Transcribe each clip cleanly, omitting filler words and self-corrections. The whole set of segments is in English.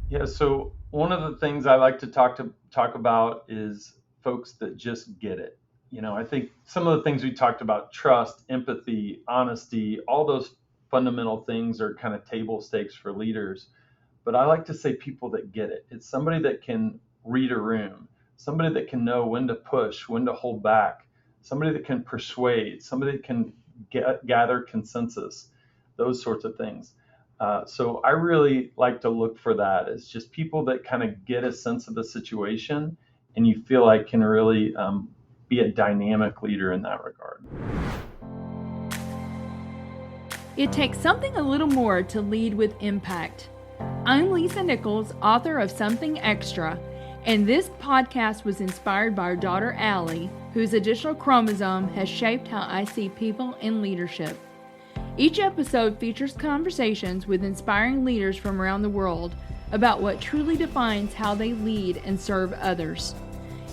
Yeah, so one of the things I like to talk about is folks that just get it. I think some of the things we talked about, trust, empathy, honesty, all those fundamental things are kind of table stakes for leaders. But I like to say people that get it. It's somebody that can read a room, somebody that can know when to push, when to hold back, somebody that can persuade, somebody that can gather consensus, those sorts of things. So I really like to look for that. It's just people that kind of get a sense of the situation and you feel like can really be a dynamic leader in that regard. It takes something a little more to lead with impact. I'm Lisa Nichols, author of Something Extra, and this podcast was inspired by our daughter Allie, whose additional chromosome has shaped how I see people in leadership. Each episode features conversations with inspiring leaders from around the world about what truly defines how they lead and serve others.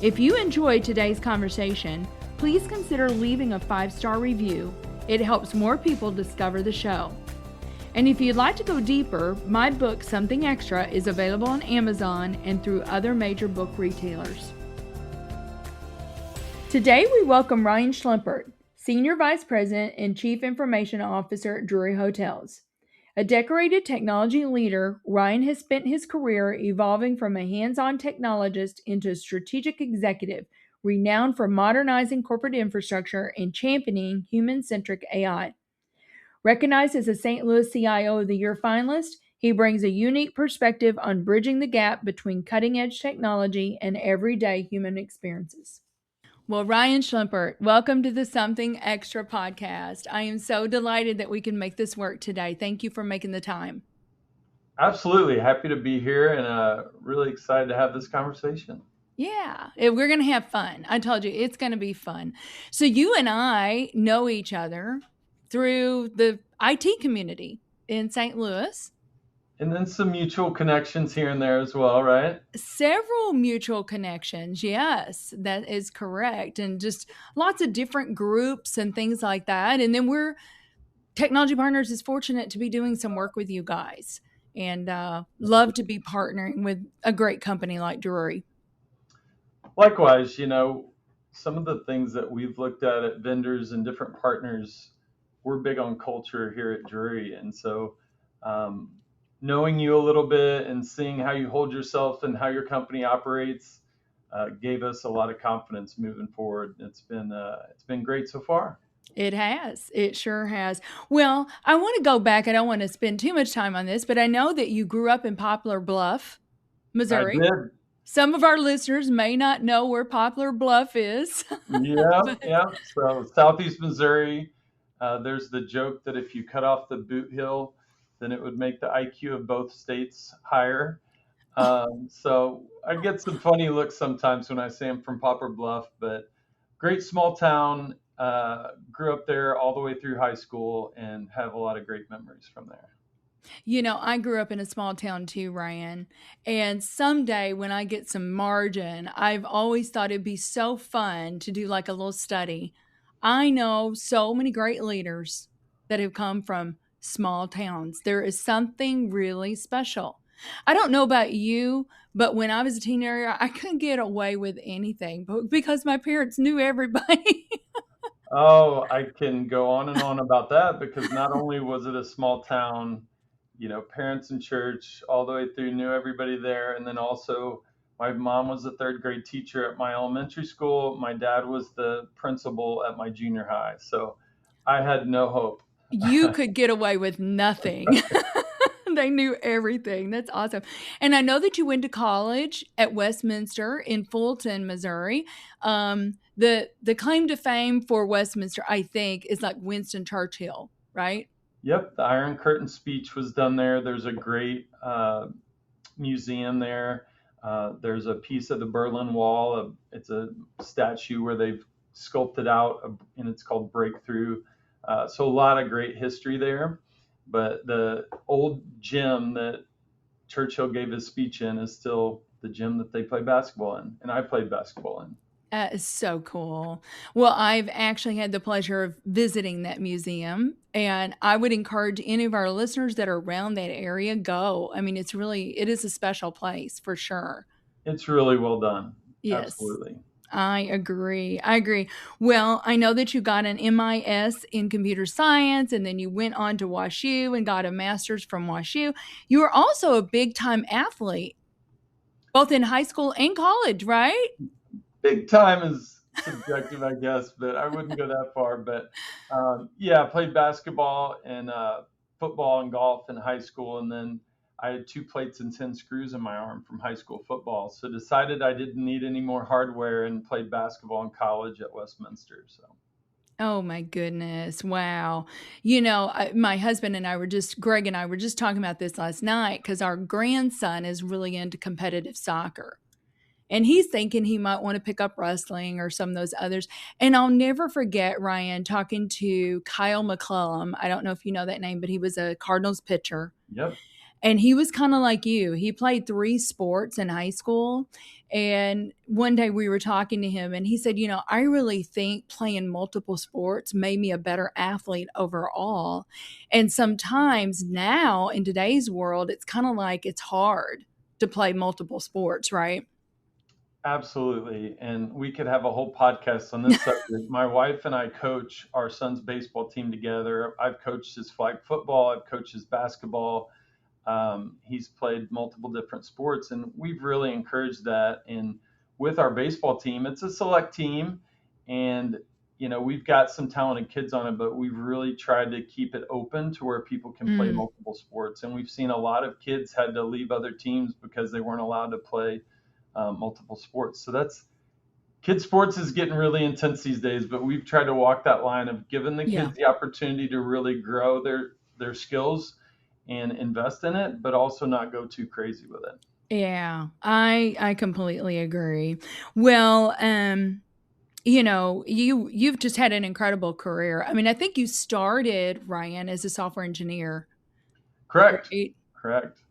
If you enjoyed today's conversation, please consider leaving a 5-star review. It helps more people discover the show. And if you'd like to go deeper, my book, Something Extra, is available on Amazon and through other major book retailers. Today, we welcome Ryan Schlimpert, Senior Vice President and Chief Information Officer at Drury Hotels. A decorated technology leader, Ryan has spent his career evolving from a hands-on technologist into a strategic executive, renowned for modernizing corporate infrastructure and championing human-centric AI. Recognized as a St. Louis CIO of the Year finalist, he brings a unique perspective on bridging the gap between cutting-edge technology and everyday human experiences. Well, Ryan Schlimpert, welcome to the Something Extra podcast. I am so delighted that we can make this work today. Thank you for making the time. Absolutely. Happy to be here and really excited to have this conversation. Yeah, we're going to have fun. I told you, it's going to be fun. So you and I know each other through the IT community in St. Louis. And then some mutual connections here and there as well, right? Several mutual connections. Yes, that is correct. And just lots of different groups and things like that. And then Technology Partners is fortunate to be doing some work with you guys and love to be partnering with a great company like Drury. Likewise, some of the things that we've looked at vendors and different partners, we're big on culture here at Drury. And so knowing you a little bit and seeing how you hold yourself and how your company operates gave us a lot of confidence moving forward. It's been great so far. It has. It sure has. Well, I want to go back. I don't want to spend too much time on this, but I know that you grew up in Poplar Bluff, I Missouri. did. Some of our listeners may not know where Poplar Bluff is. Yeah, But yeah. So Southeast Missouri, there's the joke that if you cut off the boot heel, then it would make the IQ of both states higher. So I get some funny looks sometimes when I say I'm from Poplar Bluff, but great small town. Grew up there all the way through high school and have a lot of great memories from there. I grew up in a small town too, Ryan. And someday when I get some margin, I've always thought it'd be so fun to do like a little study. I know so many great leaders that have come from small towns. There is something really special. I don't know about you, but when I was a teenager, I couldn't get away with anything because my parents knew everybody. Oh, I can go on and on about that because not only was it a small town, parents in church all the way through knew everybody there. And then also, my mom was a third grade teacher at my elementary school. My dad was the principal at my junior high. So I had no hope. You could get away with nothing. They knew everything. That's awesome. And I know that you went to college at Westminster in Fulton, Missouri. The claim to fame for Westminster, I think, is like Winston Churchill, right? Yep, the Iron Curtain speech was done there. There's a great museum there. There's a piece of the Berlin Wall. It's a statue where they've sculpted out, and it's called Breakthrough. So a lot of great history there. But the old gym that Churchill gave his speech in is still the gym that they play basketball in, and I played basketball in. That is so cool. Well, I've actually had the pleasure of visiting that museum, and I would encourage any of our listeners that are around that area go. I mean, it is a special place for sure. It's really well done. Yes. Absolutely. I agree. I agree. Well, I know that you got an MIS in computer science and then you went on to WashU and got a master's from WashU. You were also a big time athlete, both in high school and college, right? Big time is subjective, I guess, but I wouldn't go that far. But yeah, I played basketball and football and golf in high school, and then I had 2 plates and 10 screws in my arm from high school football. So decided I didn't need any more hardware and played basketball in college at Westminster. So Oh my goodness. Wow. My husband and I were just, Greg and I were just talking about this last night because our grandson is really into competitive soccer. And he's thinking he might want to pick up wrestling or some of those others. And I'll never forget, Ryan, talking to Kyle McClellan. I don't know if you know that name, but he was a Cardinals pitcher. yep, And he was kind of like you. He played 3 sports in high school. And one day we were talking to him, and he said, I really think playing multiple sports made me a better athlete overall. And sometimes now in today's world, it's kind of like it's hard to play multiple sports, right? absolutely. And we could have a whole podcast on this subject. My wife and I coach our son's baseball team together. I've coached his flag football, I've coached his basketball. He's played multiple different sports, and we've really encouraged that. And with our baseball team, it's a select team, and we've got some talented kids on it, but we've really tried to keep it open to where people can play Mm, multiple sports. And we've seen a lot of kids had to leave other teams because they weren't allowed to play multiple sports. So that's kid sports is getting really intense these days, but we've tried to walk that line of giving the yeah. kids the opportunity to really grow their skills and invest in it, but also not go too crazy with it. Yeah, I completely agree. Well, you've just had an incredible career. I mean, I think you started, Ryan, as a software engineer, Correct. right? Correct.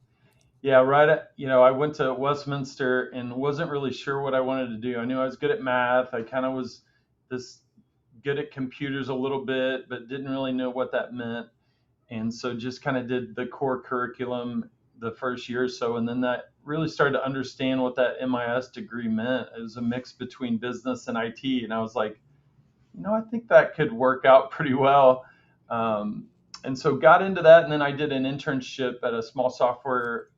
Yeah, right. I went to Westminster and wasn't really sure what I wanted to do. I knew I was good at math. I kind of was this good at computers a little bit, but didn't really know what that meant. And so just kind of did the core curriculum the first year or so, and then that really started to understand what that MIS degree meant. It was a mix between business and IT, and I was like, I think that could work out pretty well. And so got into that, and then I did an internship at a small software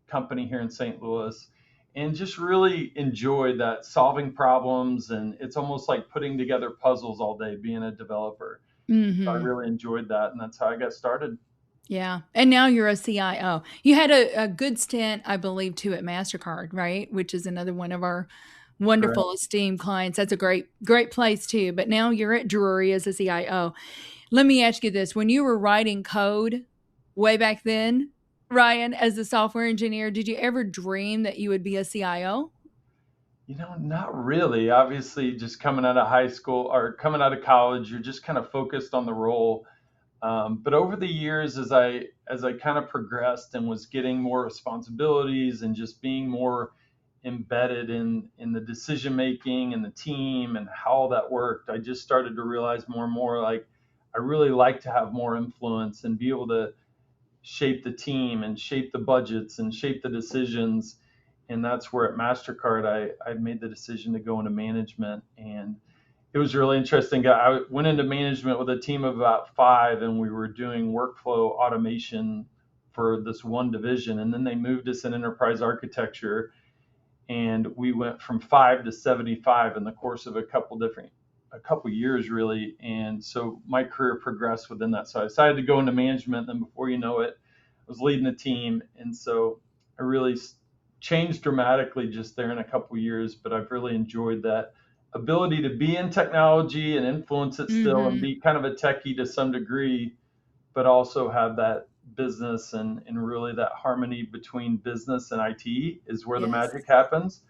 company here in St. Louis, and just really enjoyed that solving problems. And it's almost like putting together puzzles all day, being a developer. So I Mm-hmm. really enjoyed that, and that's how I got started. Yeah. And now you're a CIO. You had a good stint, I believe, too, at MasterCard, right? Which is another one of our Correct. wonderful esteemed clients. That's a great place too. But now you're at Drury as a CIO. Let me ask you this. When you were writing code way back then, Ryan, as a software engineer, did you ever dream that you would be a CIO? Not really. Obviously, just coming out of high school or coming out of college, you're just kind of focused on the role. But over the years, as I kind of progressed and was getting more responsibilities and just being more embedded in the decision making and the team and how all that worked, I just started to realize more and more like I really like to have more influence and be able to shape the team and shape the budgets and shape the decisions. And that's where at MasterCard I made the decision to go into management. And it was really interesting. I went into management with a team of about 5, and we were doing workflow automation for this one division. And then they moved us in enterprise architecture, and we went from 5 to 75 in the course of a couple years really. And so my career progressed within that. So I decided to go into management, and before you know it, I was leading a team. And so I really changed dramatically just there in a couple years, but I've really enjoyed that ability to be in technology and influence it still and Mm-hmm. be kind of a techie to some degree, but also have that business and really that harmony between business and IT is where the Yes. magic happens.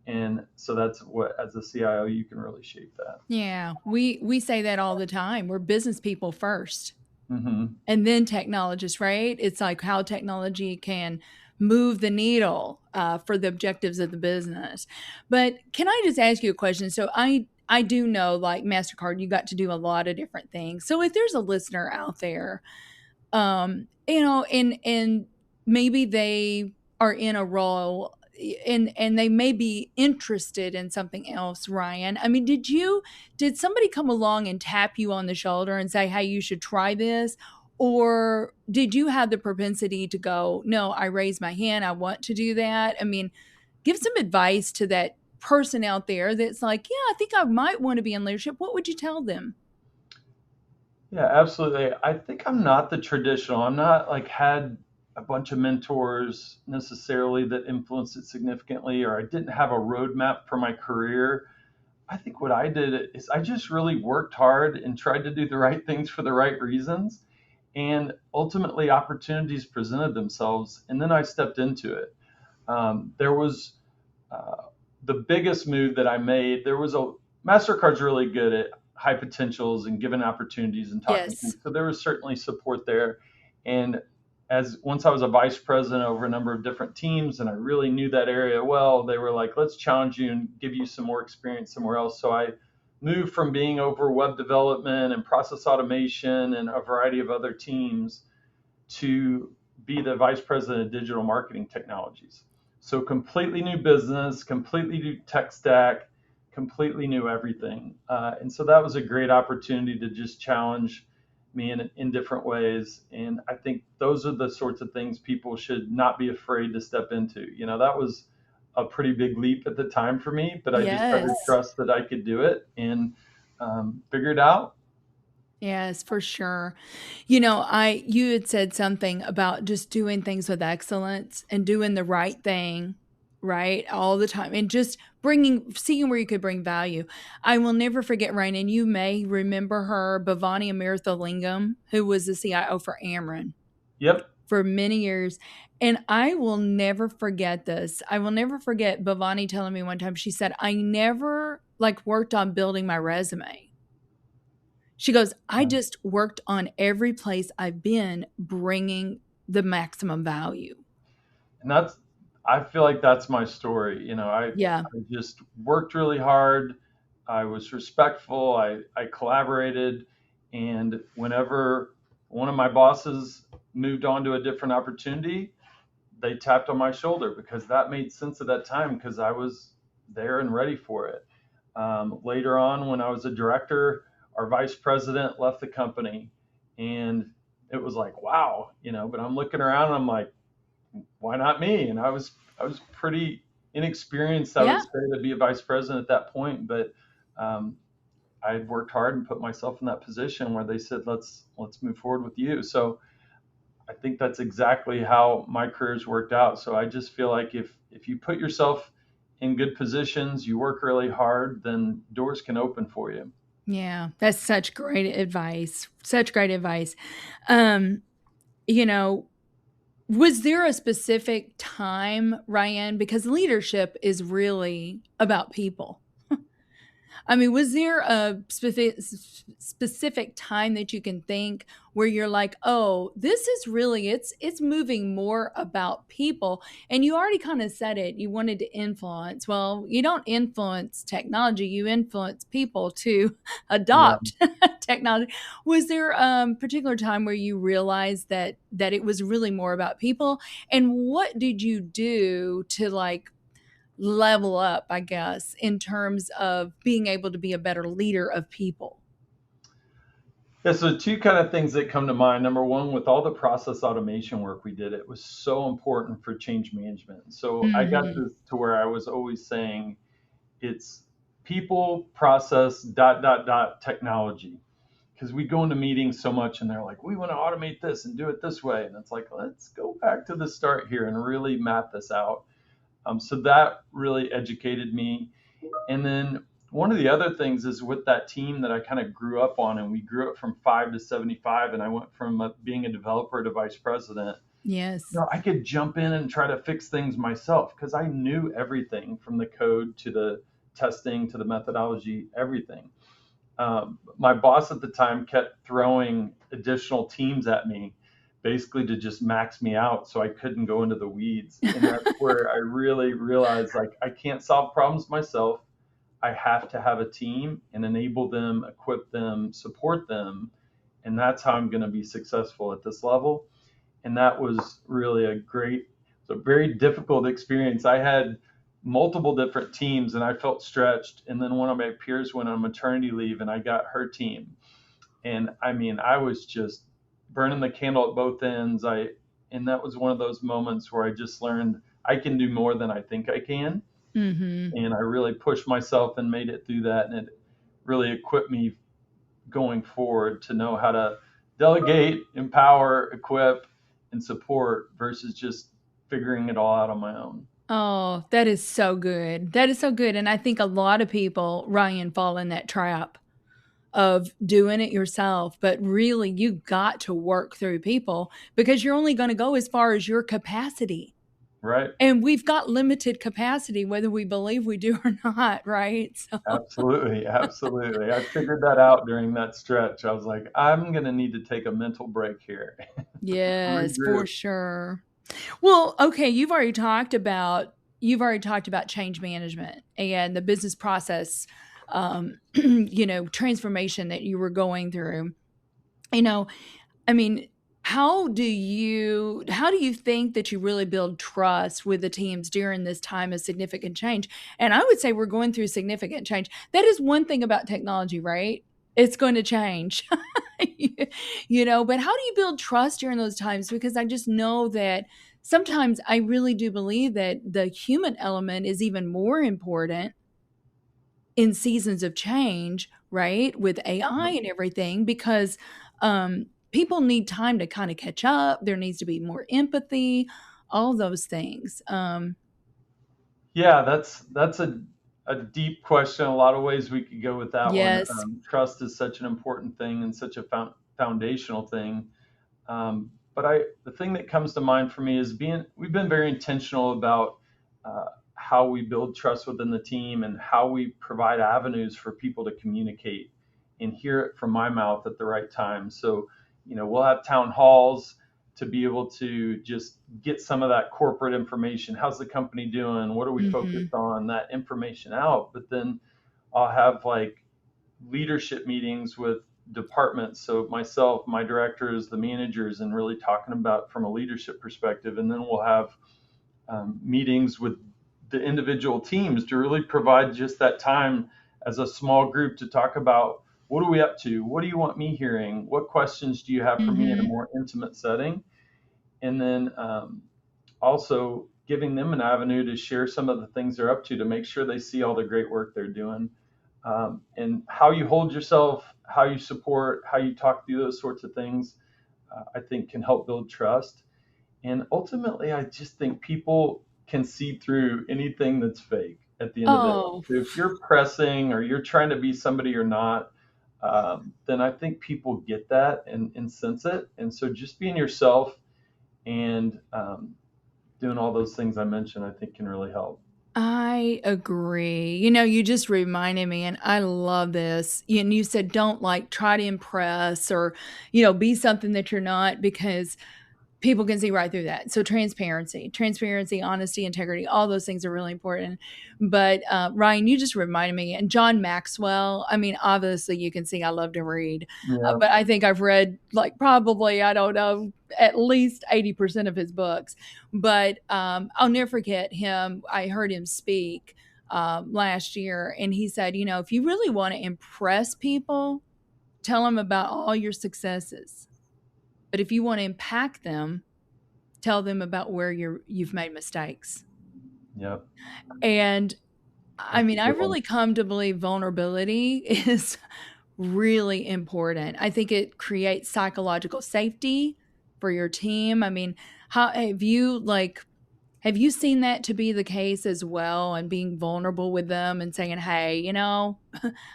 And so that's what, as a CIO, you can really shape that. Yeah. We say that all the time. We're business people first Hmm. and then technologists, right? It's like how technology can move the needle for the objectives of the business. But can I just ask you a question? So I do know, like MasterCard, you got to do a lot of different things. So if there's a listener out there, and maybe they are in a role and they may be interested in something else, Ryan. I mean, did somebody come along and tap you on the shoulder and say, hey, you should try this? Or did you have the propensity to go, no, I raise my hand, I want to do that? I mean, give some advice to that person out there that's like, yeah, I think I might want to be in leadership. What would you tell them? Yeah, absolutely. I think I'm not the traditional. I'm not like had a bunch of mentors necessarily that influenced it significantly, or I didn't have a roadmap for my career. I think what I did is I just really worked hard and tried to do the right things for the right reasons. And ultimately, opportunities presented themselves, and then I stepped into it. There was uh, the biggest move that I made. There was a MasterCard's really good at high potentials and giving opportunities and talking things. Yes. So there was certainly support there. And as once I was a vice president over a number of different teams and I really knew that area well, they were like, let's challenge you and give you some more experience somewhere else. So I moved from being over web development and process automation and a variety of other teams to be the vice president of digital marketing technologies. So completely new business, completely new tech stack, completely new everything. And so that was a great opportunity to just challenge me in different ways. And I think those are the sorts of things people should not be afraid to step into. That was a pretty big leap at the time for me, but I just had to Yes. trust that I could do it and figure it out. Yes, for sure. You had said something about just doing things with excellence and doing the right thing, right? All the time and just seeing where you could bring value. I will never forget, Ryan, and you may remember her, Bhavani Amirthalingam, who was the CIO for Ameren Yep. for many years. And I will never forget this. I will never forget Bhavani telling me one time, she said, I never worked on building my resume. She goes, I just worked on every place I've been bringing the maximum value. And I feel like that's my story. Yeah. I just worked really hard. I was respectful. I collaborated. And whenever one of my bosses moved on to a different opportunity, they tapped on my shoulder because that made sense at that time because I was there and ready for it. Later on, when I was a director, our vice president left the company, and it was like, wow, but I'm looking around and I'm like, why not me? And I was pretty inexperienced, I would Yeah. say, to be a vice president at that point, but um, I had worked hard and put myself in that position where they said, let's move forward with you. So I think that's exactly how my career's worked out. So I just feel like if you put yourself in good positions, you work really hard, then doors can open for you. Yeah. That's such great advice. Such great advice. Um, you know, was there a specific time, Ryan? Because leadership is really about people. I mean, was there a specific time that you can think where you're like, "Oh, this is really it's moving more about people." And you already kind of said it. You wanted to influence. Well, you don't influence technology, you influence people to Yeah. adopt technology. Was there a particular time where you realized that it was really more about people? And what did you do to level up, I guess, in terms of being able to be a better leader of people? Yeah, so two kind of things that come to mind. Number one, with all the process automation work we did, it was so important for change management. So I got Hmm. this to where I was always saying it's people, process, dot, dot, dot, technology. Because we go into meetings so much and they're like, we want to automate this and do it this way. And it's like, let's go back to the start here and really map this out. So that really educated me. And then one of the other things is with that team that I kind of grew up on, and we grew up from 5 to 75, and I went from being a developer to vice president. Yes. I could jump in and try to fix things myself because I knew everything from the code to the testing to the methodology, everything. My boss at the time kept throwing additional teams at me basically to just max me out so I couldn't go into the weeds. And that's where I really realized, like, I can't solve problems myself. I have to have a team and enable them, equip them, support them. And that's how I'm going to be successful at this level. And that was really a very difficult experience. I had multiple different teams and I felt stretched. And then one of my peers went on maternity leave and I got her team. And I mean, I was just burning the candle at both ends. And that was one of those moments where I just learned I can do more than I think I can. Mm-hmm. And I really pushed myself and made it through that. And it really equipped me going forward to know how to delegate, empower, equip, and support versus just figuring it all out on my own. Oh, that is so good. That is so good. And I think a lot of people, Ryan, fall in that trap of doing it yourself, but really you got to work through people because you're only going to go as far as your capacity. Right. And we've got limited capacity, whether we believe we do or not, right? So. Absolutely. Absolutely. I figured that out during that stretch. I was like, I'm going to need to take a mental break here. Yes, for Regroup. sure. Well, okay, you've already talked about change management and the business process, transformation that you were going through. I mean, how do you think that you really build trust with the teams during this time of significant change? And I would say we're going through significant change. That is one thing about technology, right? It's going to change. But how do you build trust during those times? Because I just know that sometimes I really do believe that the human element is even more important in seasons of change, right? With AI and everything, because people need time to kind of catch up. There needs to be more empathy, all those things. Yeah, that's a deep question. A lot of ways we could go with that one. Yes. Trust is such an important thing and such a foundational thing. But the thing that comes to mind for me is we've been very intentional about how we build trust within the team and how we provide avenues for people to communicate and hear it from my mouth at the right time. So, we'll have town halls to be able to just get some of that corporate information. How's the company doing? What are we Mm-hmm. focused on? That information out. But then I'll have like leadership meetings with departments. So myself, my directors, the managers, and really talking about from a leadership perspective. And then we'll have meetings with the individual teams to really provide just that time as a small group to talk about what are we up to? What do you want me hearing? What questions do you have for me in a Mm-hmm. more intimate setting? And then also giving them an avenue to share some of the things they're up to make sure they see all the great work they're doing. And how you hold yourself, how you support, how you talk through those sorts of things, I think can help build trust. And ultimately, I just think people can see through anything that's fake at the end of the day. Oh, So if you're pressing or you're trying to be somebody you're not, then I think people get that and sense it. And so just being yourself and doing all those things I mentioned, I think can really help. I agree. You just reminded me, and I love this. And you said, don't like try to impress or, be something that you're not, because people can see right through that. So transparency, honesty, integrity, all those things are really important. But Ryan, you just reminded me, and John Maxwell. I mean, obviously, you can see I love to read, Yeah. but I think I've read like probably, I don't know, at least 80% of his books. But I'll never forget him. I heard him speak last year, and he said, if you really want to impress people, tell them about all your successes. But if you want to impact them, tell them about where you've made mistakes. Yep. And I That's a mean, good I've one. really come to believe vulnerability is really important. I think it creates psychological safety for your team. I mean, how have you seen that to be the case as well, and being vulnerable with them and saying, "Hey,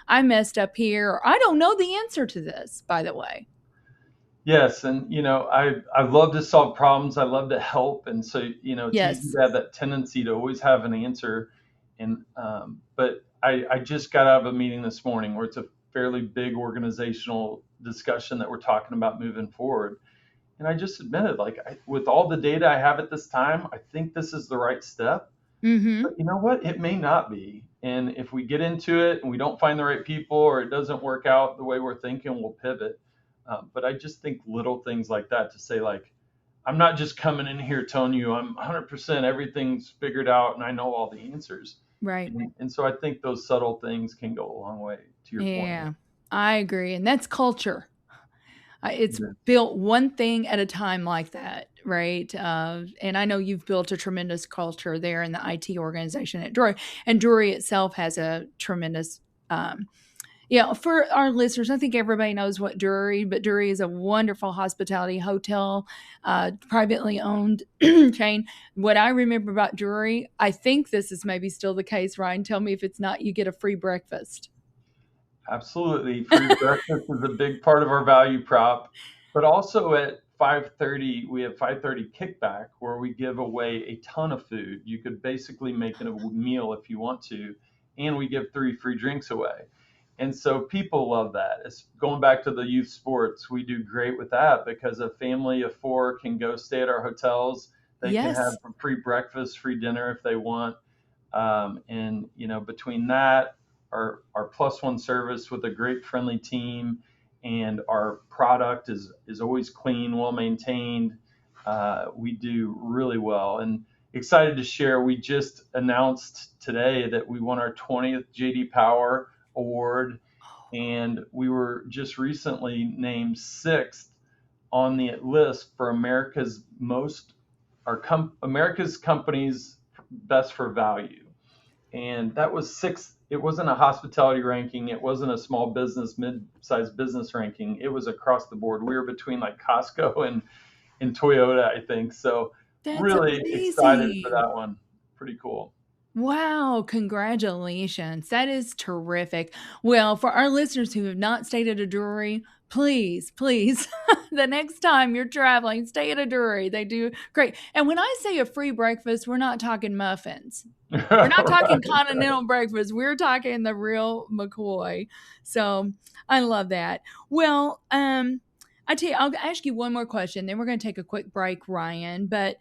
I messed up here, or I don't know the answer to this, by the way." Yes, and I love to solve problems. I love to help, and so it's easy Yes. to have that tendency to always have an answer. And but I just got out of a meeting this morning where it's a fairly big organizational discussion that we're talking about moving forward. And I just admitted, like, with all the data I have at this time, I think this is the right step. Mm-hmm. But you know what? It may not be. And if we get into it and we don't find the right people, or it doesn't work out the way we're thinking, we'll pivot. But I just think little things like that, to say, like, I'm not just coming in here telling you I'm 100% everything's figured out and I know all the answers. Right. And so I think those subtle things can go a long way, to your point. Yeah, I agree. And that's culture. It's Yeah. built one thing at a time like that, right? And I know you've built a tremendous culture there in the IT organization at Drury, and Drury itself has a tremendous. For our listeners, I think everybody knows what Drury, but Drury is a wonderful hospitality hotel, privately owned chain. What I remember about Drury, I think this is maybe still the case. Ryan, tell me if it's not. You get a free breakfast. Absolutely. Free breakfast is a big part of our value prop. But also at 5:30, we have 5:30 kickback, where we give away a ton of food. You could basically make it a meal if you want to, and we give 3 free drinks away. And so people love that. It's going back to the youth sports. We do great with that because a family of 4 can go stay at our hotels. They can have Yes. free breakfast, free dinner if they want. And between that, our plus one service with a great friendly team, and our product is always clean, well maintained. We do really well, and excited to share. We just announced today that we won our 20th JD Power Award, and we were just recently named 6th on the list for America's companies best for value. And that was 6th. It wasn't a hospitality ranking. It wasn't a small business, mid-sized business ranking. It was across the board. We were between like Costco and Toyota, I think. So That's really excited for amazing. that one. Pretty cool. Wow, congratulations. That is terrific. Well, for our listeners who have not stayed at a Drury, please, please, the next time you're traveling, stay at a Drury. They do great. And when I say a free breakfast, we're not talking muffins. We're not talking Right. continental breakfast. We're talking the real McCoy. So I love that. Well, I tell you, I'll ask you one more question, then we're going to take a quick break, Ryan. But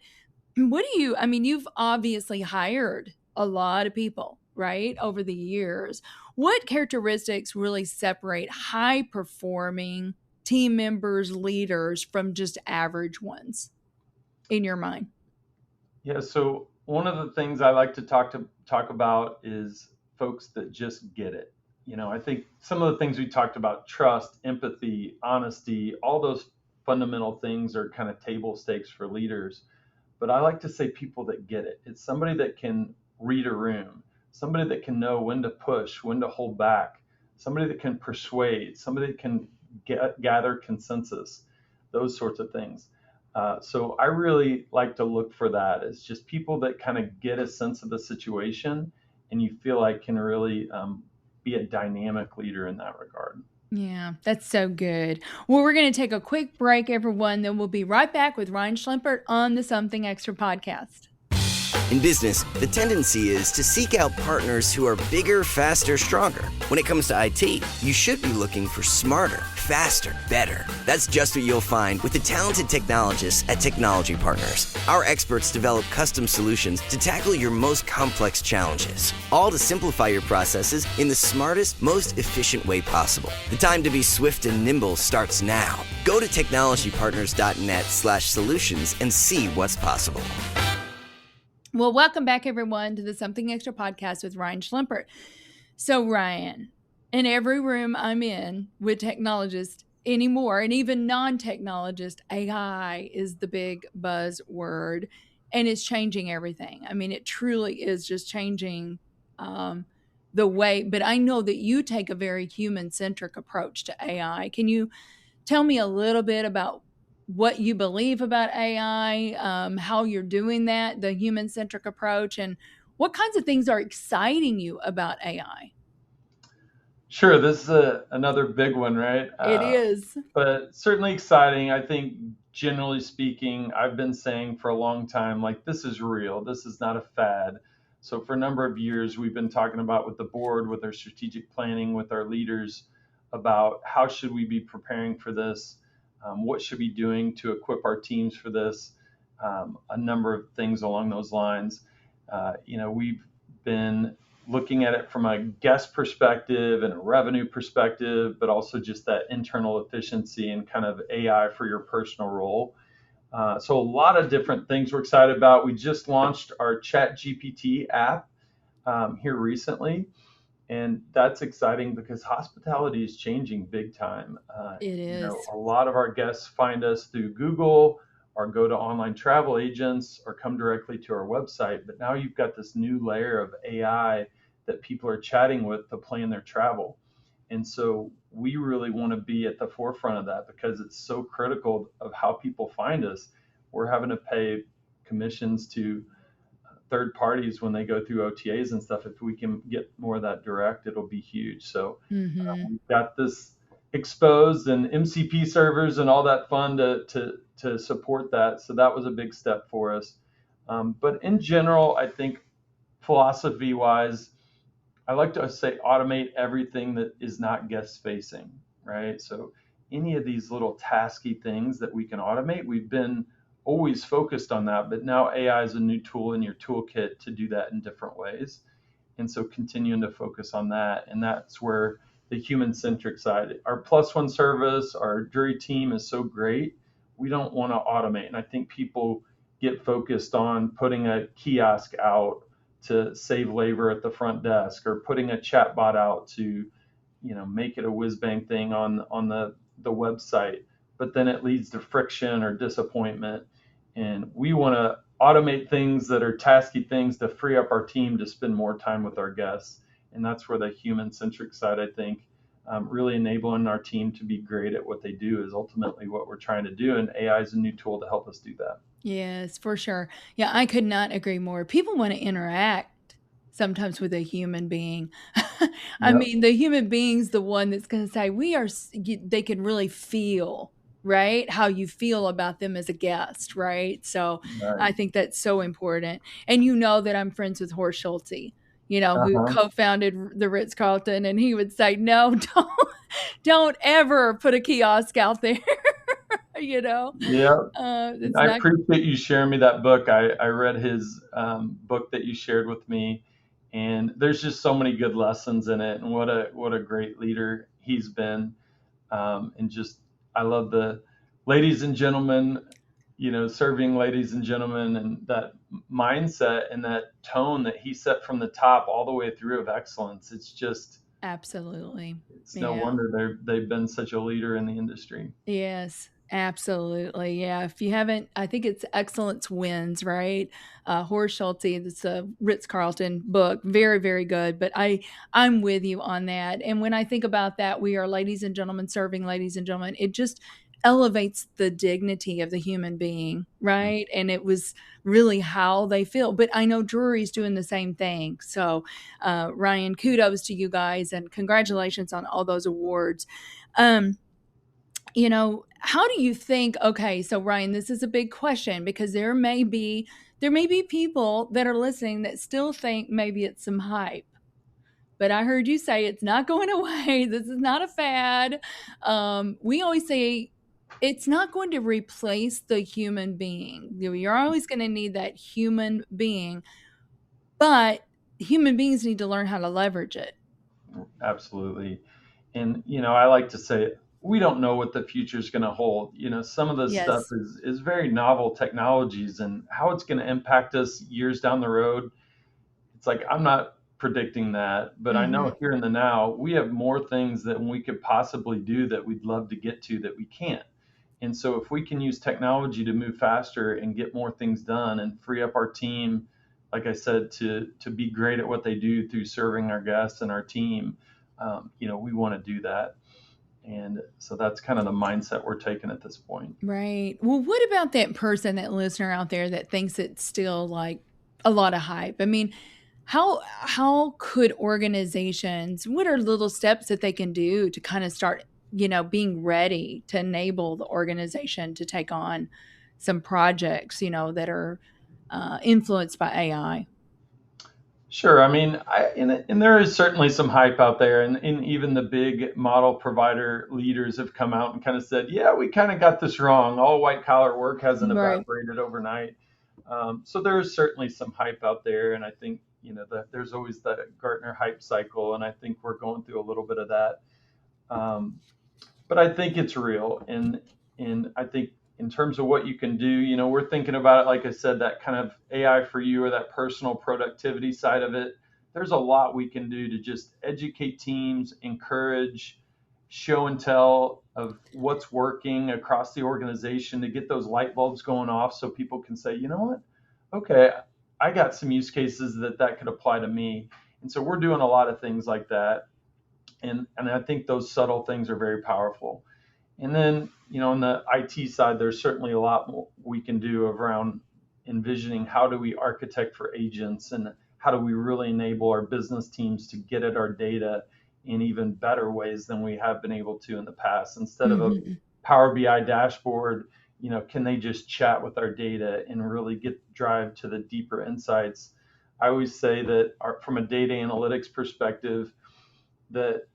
you've obviously hired a lot of people, right, over the years. What characteristics really separate high performing team members, leaders from just average ones in your mind? Yeah, so one of the things I like to talk about is folks that just get it. I think some of the things we talked about, trust, empathy, honesty, all those fundamental things are kind of table stakes for leaders. But I like to say people that get it. It's somebody that can read a room, somebody that can know when to push, when to hold back, somebody that can persuade, somebody that can gather consensus, those sorts of things. So I really like to look for that. It's just people that kind of get a sense of the situation, and you feel like can really be a dynamic leader in that regard. Yeah, that's so good. Well, we're going to take a quick break, everyone. Then we'll be right back with Ryan Schlimpert on the Something Extra podcast. In business, the tendency is to seek out partners who are bigger, faster, stronger. When it comes to IT, you should be looking for smarter, faster, better. That's just what you'll find with the talented technologists at Technology Partners. Our experts develop custom solutions to tackle your most complex challenges, all to simplify your processes in the smartest, most efficient way possible. The time to be swift and nimble starts now. Go to technologypartners.net/solutions and see what's possible. Well, welcome back, everyone, to the Something Extra podcast with Ryan Schlimpert. So, Ryan, in every room I'm in with technologists anymore, and even non-technologists, AI is the big buzzword, and it's changing everything. I mean, it truly is just changing the way, but I know that you take a very human-centric approach to AI. Can you tell me a little bit about what you believe about AI, how you're doing that, the human-centric approach, and what kinds of things are exciting you about AI? Sure, this is another big one, right? It is. But certainly exciting. I think, generally speaking, I've been saying for a long time, like, this is real. This is not a fad. So for a number of years, we've been talking about with the board, with our strategic planning, with our leaders, about how should we be preparing for this. What should we be doing to equip our teams for this? A number of things along those lines. We've been looking at it from a guest perspective and a revenue perspective, but also just that internal efficiency and kind of AI for your personal role. So a lot of different things we're excited about. We just launched our Chat GPT app here recently, and that's exciting because hospitality is changing big time. It is. A lot of our guests find us through Google or go to online travel agents or come directly to our website. But now you've got this new layer of AI that people are chatting with to plan their travel. And so we really want to be at the forefront of that because it's so critical of how people find us. We're having to pay commissions to third parties when they go through OTAs and stuff. If we can get more of that direct, it'll be huge. So we've got this exposed and MCP servers and all that fun to support that. So that was a big step for us. But in general, I think philosophy wise, I like to say automate everything that is not guest facing, right? So any of these little tasky things that we can automate, we've been always focused on that, but now AI is a new tool in your toolkit to do that in different ways. And so continuing to focus on that. And that's where the human-centric side, our plus one service, our Drury team is so great. We don't want to automate. And I think people get focused on putting a kiosk out to save labor at the front desk or putting a chatbot out to, make it a whiz bang thing on the website. But then it leads to friction or disappointment. And we want to automate things that are tasky things to free up our team to spend more time with our guests. And that's where the human-centric side, I think, really enabling our team to be great at what they do is ultimately what we're trying to do. And AI is a new tool to help us do that. Yes, for sure. Yeah, I could not agree more. People want to interact sometimes with a human being. I mean, the human being's the one that's going to say, they can really feel, right? How you feel about them as a guest, right? So I think that's so important. And that I'm friends with Horst Schulte, who co-founded the Ritz-Carlton, and he would say, no, don't ever put a kiosk out there. Yeah. I appreciate you sharing me that book. I read his book that you shared with me, and there's just so many good lessons in it. And what a great leader he's been. And just I love the ladies and gentlemen, serving ladies and gentlemen, and that mindset and that tone that he set from the top all the way through of excellence. It's just absolutely. It's no wonder they've been such a leader in the industry. Yes. Absolutely. Yeah. If you haven't, I think it's Excellence Wins, right? Horst Schulte, it's a Ritz-Carlton book. Very, very good. But I'm with you on that. And when I think about that, we are ladies and gentlemen serving ladies and gentlemen. It just elevates the dignity of the human being, right? And it was really how they feel. But I know Drury's doing the same thing. So, Ryan, kudos to you guys and congratulations on all those awards. How do you think, okay, so Ryan, this is a big question because there may be people that are listening that still think maybe it's some hype. But I heard you say it's not going away. This is not a fad. We always say it's not going to replace the human being. You're always going to need that human being, but human beings need to learn how to leverage it. Absolutely. And, I like to say, we don't know what the future is going to hold. Some of this stuff is very novel technologies, and how it's going to impact us years down the road. It's like, I'm not predicting that, but I know here in the now, we have more things that we could possibly do that we'd love to get to that we can't. And so if we can use technology to move faster and get more things done and free up our team, like I said, to be great at what they do through serving our guests and our team, we want to do that. And so that's kind of the mindset we're taking at this point. Right. Well, what about that person, that listener out there that thinks it's still like a lot of hype? I mean, how could organizations, what are little steps that they can do to kind of start, being ready to enable the organization to take on some projects, that are influenced by AI? Sure. I mean, and there is certainly some hype out there, and even the big model provider leaders have come out and kind of said, yeah, we kind of got this wrong. All white collar work hasn't Right. evaporated overnight. So there is certainly some hype out there, and I think that there's always the Gartner hype cycle, and I think we're going through a little bit of that. Um, but I think it's real, and I think in terms of what you can do, we're thinking about it, like I said, that kind of AI for you or that personal productivity side of it. There's a lot we can do to just educate teams, encourage, show and tell of what's working across the organization to get those light bulbs going off so people can say, you know what? Okay, I got some use cases that could apply to me. And so we're doing a lot of things like that. And I think those subtle things are very powerful. And then, on the IT side, there's certainly a lot more we can do around envisioning how do we architect for agents and how do we really enable our business teams to get at our data in even better ways than we have been able to in the past. Instead of a Hmm. Power BI dashboard, can they just chat with our data and really drive to the deeper insights? I always say that from a data analytics perspective, that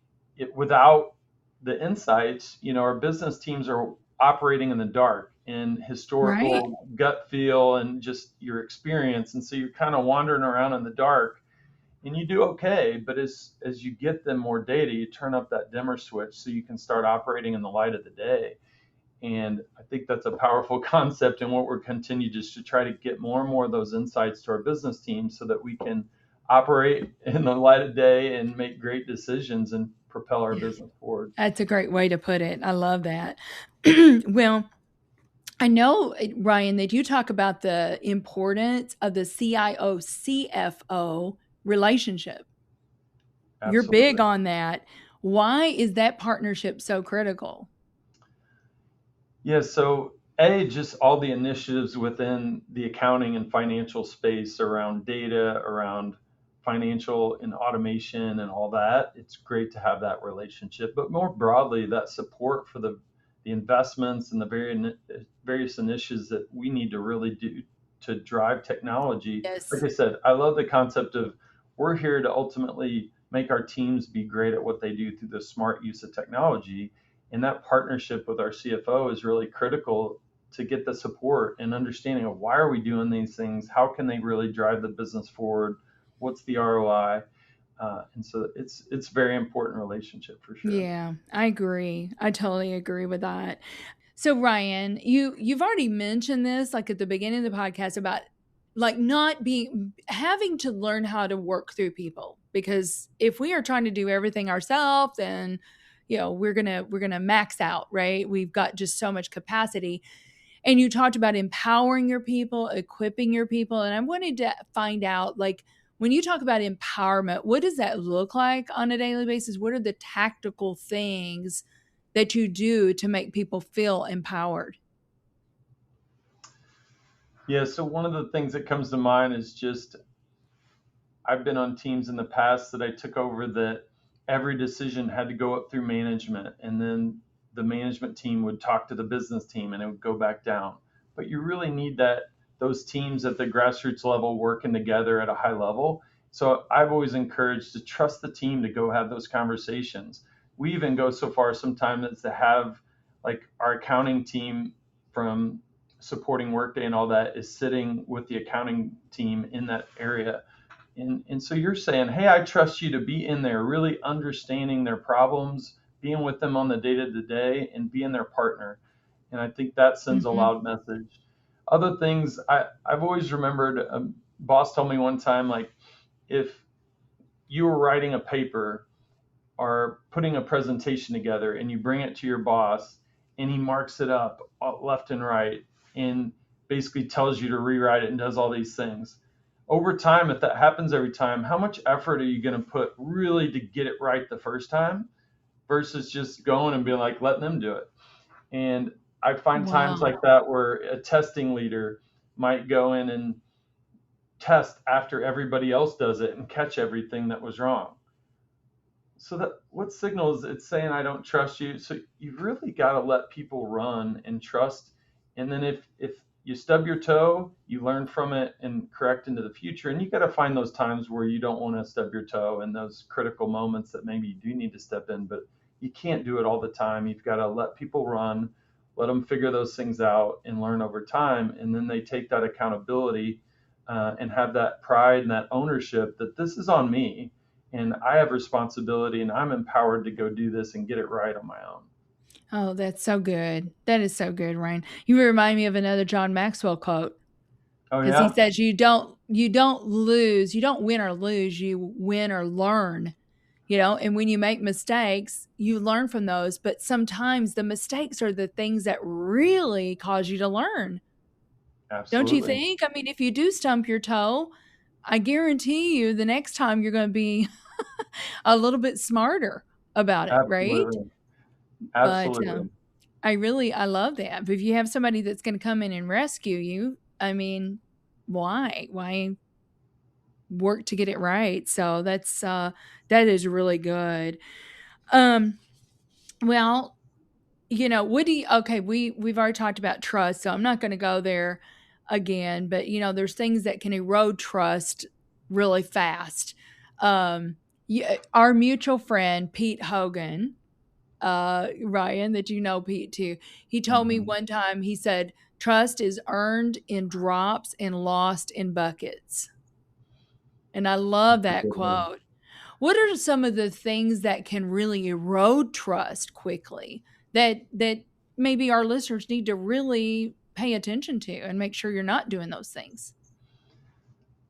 without the insights, our business teams are operating in the dark in Right. historical gut feel and just your experience. And so you're kind of wandering around in the dark and you do okay. But as you get them more data, you turn up that dimmer switch so you can start operating in the light of the day. And I think that's a powerful concept, and what we're continue just to try to get more and more of those insights to our business teams so that we can operate in the light of day and make great decisions and propel our business forward. That's a great way to put it. I love that. Well, I know, Ryan, that you talk about the importance of the CIO CFO relationship. You're big Absolutely. on that. Why is that partnership so critical? Yeah, so just all the initiatives within the accounting and financial space around data, around financial and automation and all that. It's great to have that relationship, but more broadly, that support for the investments and the various initiatives that we need to really do to drive technology. Like Yes. I said, I love the concept of we're here to ultimately make our teams be great at what they do through the smart use of technology, and that partnership with our CFO is really critical to get the support and understanding of why are we doing these things? How can they really drive the business forward? What's the ROI? And so it's a very important relationship for sure. Yeah, I agree. I totally agree with that. So Ryan, you've already mentioned this like at the beginning of the podcast about like not being having to learn how to work through people, because if we are trying to do everything ourselves, then we're going to max out, right? We've got just so much capacity. And you talked about empowering your people, equipping your people, and I wanted to find out, like, when you talk about empowerment, what does that look like on a daily basis? What are the tactical things that you do to make people feel empowered? Yeah, so one of the things that comes to mind is just I've been on teams in the past that I took over that every decision had to go up through management, and then the management team would talk to the business team and it would go back down. But you really need those teams at the grassroots level working together at a high level. So I've always encouraged to trust the team to go have those conversations. We even go so far sometimes as to have like our accounting team from supporting Workday and all that is sitting with the accounting team in that area, and so you're saying, hey, I trust you to be in there, really understanding their problems, being with them on the day to day, and being their partner. And I think that sends a Hmm. loud message. Other things, I've always remembered, a boss told me one time, like, if you were writing a paper or putting a presentation together and you bring it to your boss and he marks it up left and right and basically tells you to rewrite it and does all these things. Over time, if that happens every time, how much effort are you going to put really to get it right the first time versus just going and being like, letting them do it? And I find times Wow. like that where a testing leader might go in and test after everybody else does it and catch everything that was wrong. So that what signals it's saying I don't trust you. So you've really got to let people run and trust. And then if you stub your toe, you learn from it and correct into the future. And you got to find those times where you don't want to stub your toe and those critical moments that maybe you do need to step in, but you can't do it all the time. You've got to let people run, let them figure those things out and learn over time. And then they take that accountability and have that pride and that ownership that this is on me and I have responsibility and I'm empowered to go do this and get it right on my own. Oh, that's so good. That is so good, Ryan. You remind me of another John Maxwell quote. Oh Because he yeah, says you don't lose, you don't win or lose, you win or learn. And when you make mistakes, you learn from those. But sometimes the mistakes are the things that really cause you to learn. Don't you absolutely. think? I mean, if you do stump your toe, I guarantee you the next time you're going to be a little bit smarter about it, right? Absolutely. But Absolutely. I love that. But if you have somebody that's going to come in and rescue you, I mean, why? Why work to get it right? So that is really good. Um, well, Woody, okay, we've already talked about trust, so I'm not going to go there again, but there's things that can erode trust really fast. Our mutual friend Pete Hogan, Ryan, that Pete too, he told me Mhm. one time, he said, trust is earned in drops and lost in buckets. And I love That's a that good one. quote. What are some of the things that can really erode trust quickly that maybe our listeners need to really pay attention to and make sure you're not doing those things?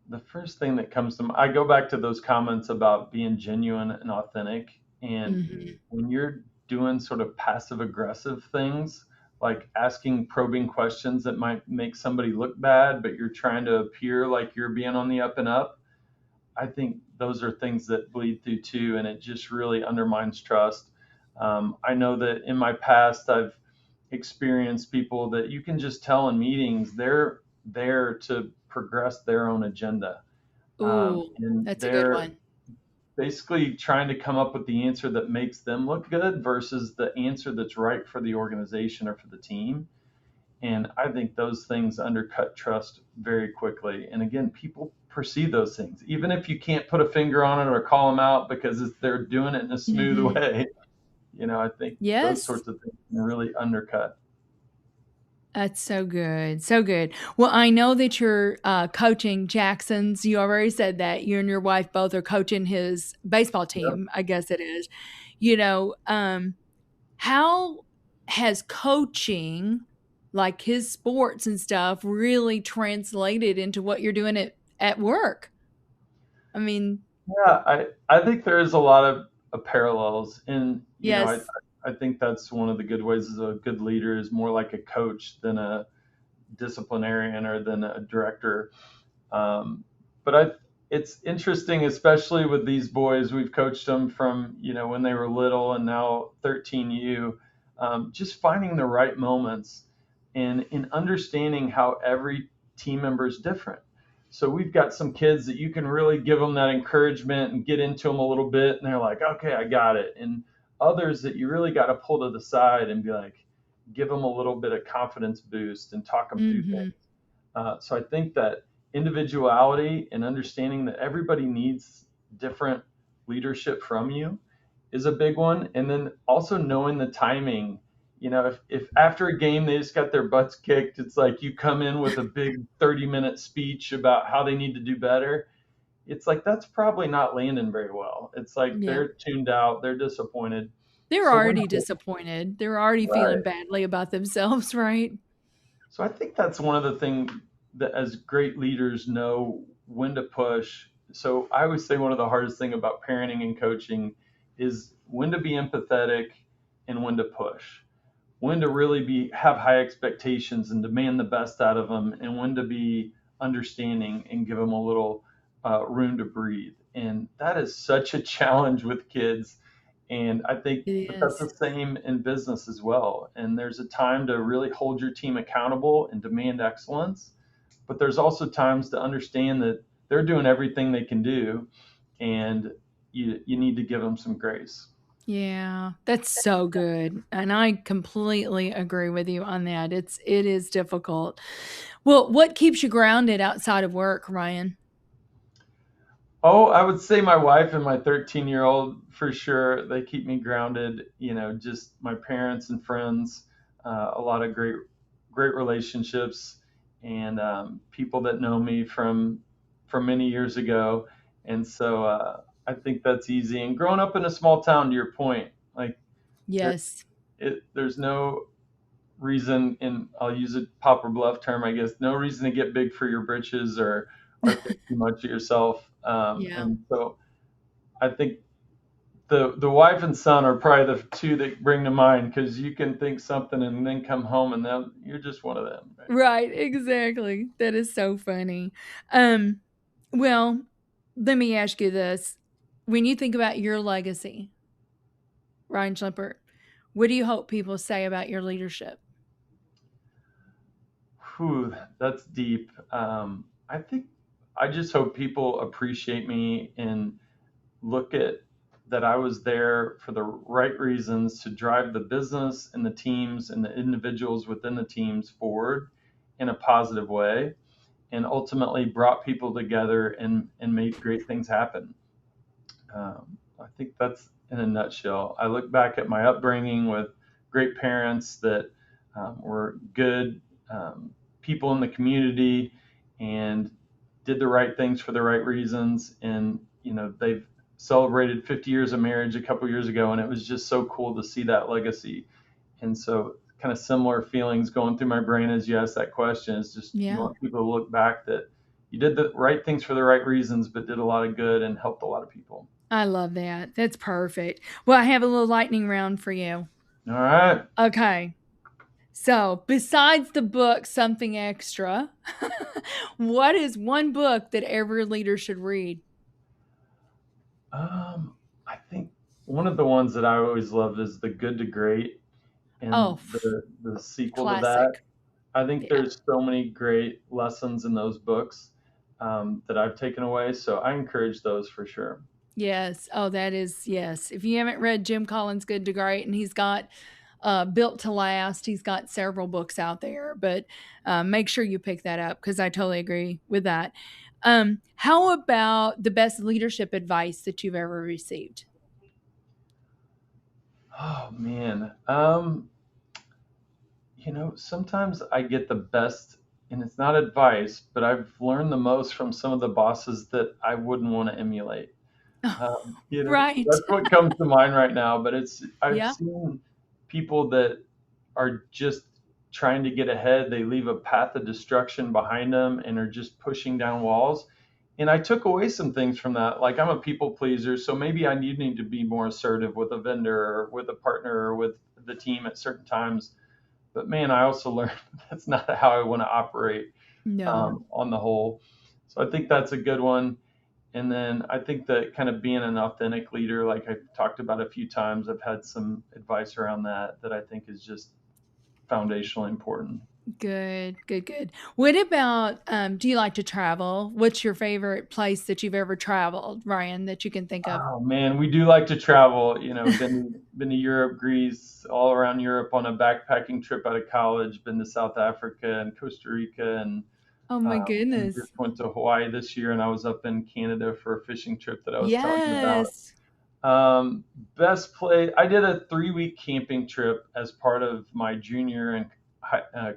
The first thing that comes to mind, I go back to those comments about being genuine and authentic. And Mhm. when you're doing sort of passive aggressive things, like asking probing questions that might make somebody look bad, but you're trying to appear like you're being on the up and up, I think those are things that bleed through too, and it just really undermines trust. I know that in my past, I've experienced people that you can just tell in meetings they're there to progress their own agenda. Ooh, And that's a good they're one. basically trying to come up with the answer that makes them look good versus the answer that's right for the organization or for the team. And I think those things undercut trust very quickly. And again, people perceive those things, even if you can't put a finger on it or call them out because they're doing it in a smooth Mhm. way. I think those Yes. sorts of things can really undercut. That's so good. So good. Well, I know that you're coaching Jackson's. You already said that you and your wife both are coaching his baseball Yep. team, I guess it is. You know, um, how has coaching, like his sports and stuff, really translated into what you're doing at work? I mean, Yeah, I think there is a lot of parallels. And, yes. I think that's one of the good ways as a good leader is more like a coach than a disciplinarian or than a director. Um, but it's interesting, especially with these boys. We've coached them from when they were little and now 13U. Just finding the right moments and in understanding how every team member is different. So we've got some kids that you can really give them that encouragement and get into them a little bit, and they're like, "Okay, I got it." And others that you really got to pull to the side and be like, give them a little bit of confidence boost and talk them through things. Mhm. So I think that individuality and understanding that everybody needs different leadership from you is a big one. And then also knowing the timing. If after a game they just got their butts kicked, it's like you come in with a big 30-minute speech about how they need to do better. It's like that's probably not landing very well. It's like Yeah. they're tuned out, they're disappointed. They're So when already disappointed. They're already feeling right. badly about themselves, right? So I think that's one of the things that as great leaders know when to push. So I always say one of the hardest thing about parenting and coaching is when to be empathetic and when to push. When to really have high expectations and demand the best out of them, and when to be understanding and give them a little room to breathe. And that is such a challenge with kids. And I think, It but that's the is. same in business as well. And there's a time to really hold your team accountable and demand excellence. But there's also times to understand that they're doing everything they can do, and you need to give them some grace. Yeah, that's so good. And I completely agree with you on that. It is difficult. Well, what keeps you grounded outside of work, Ryan? Oh, I would say my wife and my 13-year-old for sure. They keep me grounded. Just my parents and friends, a lot of great relationships, and people that know me from many years ago. And so I think that's easy. And growing up in a small town, to your point, like there, Yes. there's no reason, and I'll use a Popper Bluff term, I guess, no reason to get big for your britches or think too much of yourself. Yeah. And so I think the wife and son are probably the two that bring to mind, because you can think something and then come home and then you're just one of them, right? Right, exactly. That is so funny. Um, well, let me ask you this. When you think about your legacy, Ryan Schlimpert, what do you hope people say about your leadership? Whew, that's deep. I think I just hope people appreciate me and look at that I was there for the right reasons to drive the business and the teams and the individuals within the teams forward in a positive way, and ultimately brought people together and made great things happen. I think that's in a nutshell. I look back at my upbringing with great parents that were good people in the community and did the right things for the right reasons. And, they've celebrated 50 years of marriage a couple years ago, and it was just so cool to see that legacy. And so, kind of similar feelings going through my brain as you asked that question. Is just you Yeah. want people to look back that you did the right things for the right reasons, but did a lot of good and helped a lot of people. I love that. That's perfect. Well, I have a little lightning round for you. All right. Okay. So, besides the book Something Extra, what is one book that every leader should read? I think one of the ones that I always loved is The Good to Great, and Oh, the sequel to that. classic. I think Yeah. there's so many great lessons in those books that I've taken away. So I encourage those for sure. Yes. Oh, that is, yes. If you haven't read Jim Collins' Good to Great, and he's got Built to Last, he's got several books out there, but make sure you pick that up because I totally agree with that. How about the best leadership advice that you've ever received? Oh man. Sometimes I get the best, and it's not advice, but I've learned the most from some of the bosses that I wouldn't want to emulate. So Right. that's what comes to mind right now. But I've Yeah. seen people that are just trying to get ahead. They leave a path of destruction behind them and are just pushing down walls. And I took away some things from that. Like, I'm a people pleaser, so maybe I need to be more assertive with a vendor or with a partner or with the team at certain times. But man, I also learned that's not how I want to operate No. on the whole. So I think that's a good one. And then I think that kind of being an authentic leader, like I've talked about a few times, I've had some advice around that I think is just foundationally important. Good, good, good. What about, do you like to travel? What's your favorite place that you've ever traveled, Ryan, that you can think of? Oh man, we do like to travel. Been to Europe, Greece, all around Europe on a backpacking trip out of college. Been to South Africa and Costa Rica, Oh my and goodness. just went to Hawaii this year. And I was up in Canada for a fishing trip that I was telling you about. Yes. Best place, I did a 3-week camping trip as part of my junior and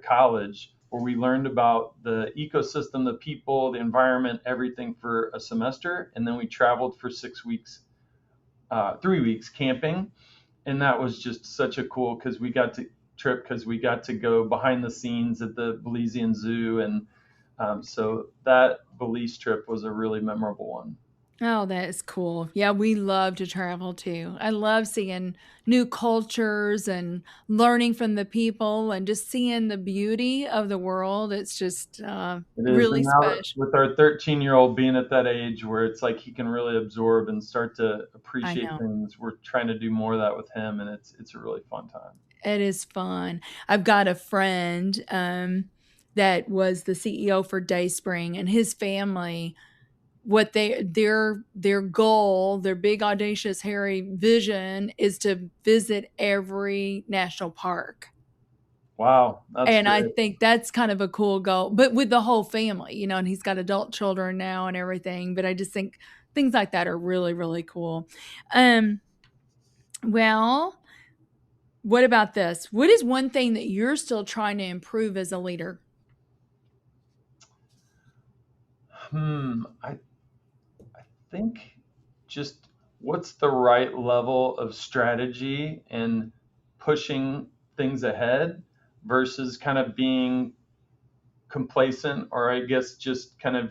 college, where we learned about the ecosystem, the people, the environment, everything for a semester. And then we traveled for 6 weeks, 3 weeks camping. And that was just such a cool, because we got to go behind the scenes at the Belizean Zoo. And so that Belize trip was a really memorable one. Oh, that is cool. Yeah, we love to travel too. I love seeing new cultures and learning from the people and just seeing the beauty of the world. It's just It is. really And now special. with our 13-year-old being at that age where it's like he can really absorb and start to I appreciate know. things, we're trying to do more of that with him, and it's a really fun time. It is fun. I've got a friend that was the CEO for Dayspring, and his family what their goal, their big, audacious, hairy vision is to visit every national park. Wow, that's And great. I think that's kind of a cool goal, but with the whole family, and he's got adult children now and everything. But I just think things like that are really, really cool. Well, what about this? What is one thing that you're still trying to improve as a leader? I think just what's the right level of strategy and pushing things ahead versus kind of being complacent, or I guess just kind of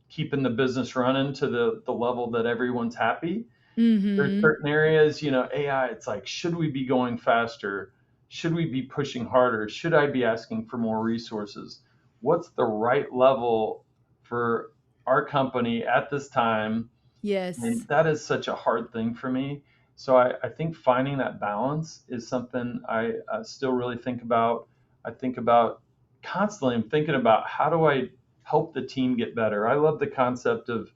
keeping the business running to the level that everyone's happy. There's Mm-hmm. certain areas, AI, it's like, should we be going faster? Should we be pushing harder? Should I be asking for more resources? What's the right level for our company at this time? Yes. And that is such a hard thing for me. So I think finding that balance is something I still really think about. I think about constantly. I'm thinking about, how do I help the team get better? I love the concept of,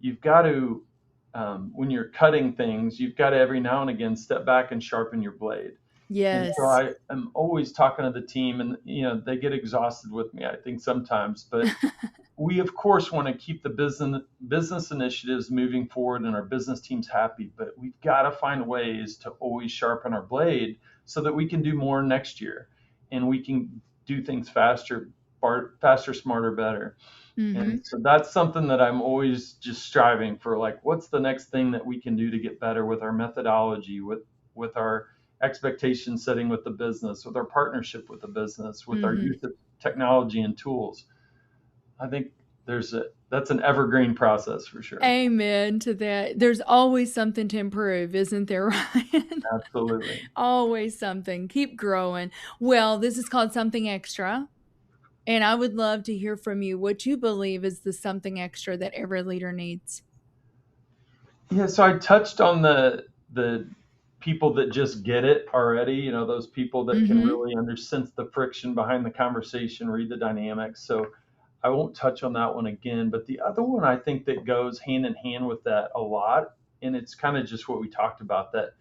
you've got to, when you're cutting things, you've got to every now and again step back and sharpen your blade. And Yes. so I am always talking to the team, and they get exhausted with me, I think, sometimes. But we of course want to keep the business initiatives moving forward and our business teams happy, but we've got to find ways to always sharpen our blade so that we can do more next year, and we can do things faster, smarter, better. Mm-hmm. And so that's something that I'm always just striving for, like, what's the next thing that we can do to get better with our methodology, with our expectation setting with the business, with our partnership with the business, with our use of technology and tools. I think that's an evergreen process for sure. Amen to that. There's always something to improve, isn't there, Ryan? Absolutely. Always something. Keep growing. Well, this is called Something Extra. And I would love to hear from you what you believe is the something extra that every leader needs. Yeah, so I touched on the people that just get it already, those people that can really sense the friction behind the conversation, read the dynamics. So I won't touch on that one again. But the other one, I think, that goes hand in hand with that a lot, and it's kind of just what we talked about, that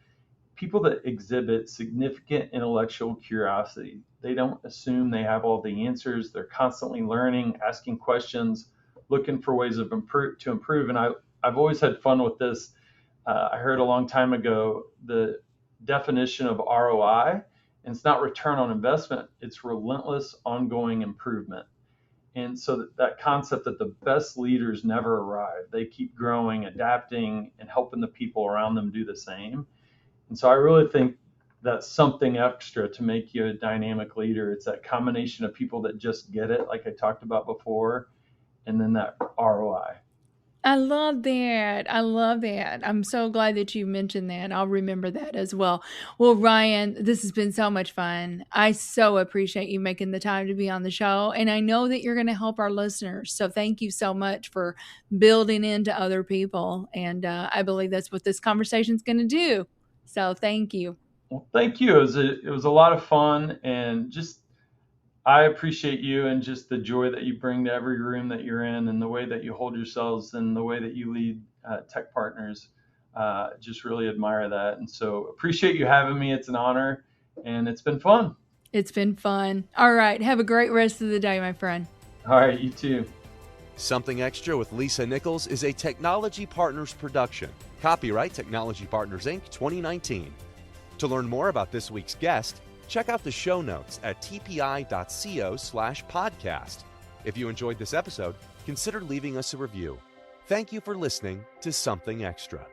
people that exhibit significant intellectual curiosity. They don't assume they have all the answers. They're constantly learning, asking questions, looking for ways to improve. And I've always had fun with this. I heard a long time ago the definition of ROI, and it's not return on investment, it's relentless ongoing improvement. And so that concept that the best leaders never arrive, they keep growing, adapting, and helping the people around them do the same. And so I really think that's something extra to make you a dynamic leader. It's that combination of people that just get it, like I talked about before, and then that ROI. I love that. I love that. I'm so glad that you mentioned that. I'll remember that as well. Well, Ryan, this has been so much fun. I so appreciate you making the time to be on the show. And I know that you're going to help our listeners. So thank you so much for building into other people. And I believe that's what this conversation is going to do. So thank you. Well, thank you. It was a lot of fun, and just I appreciate you and just the joy that you bring to every room that you're in, and the way that you hold yourselves and the way that you lead tech partners. Just really admire that. And so appreciate you having me. It's an honor, and it's been fun. It's been fun. All right. Have a great rest of the day, my friend. All right. You too. Something Extra with Lisa Nichols is a Technology Partners production. Copyright Technology Partners, Inc. 2019. To learn more about this week's guest, check out the show notes at tpi.co/podcast. If you enjoyed this episode, consider leaving us a review. Thank you for listening to Something Extra.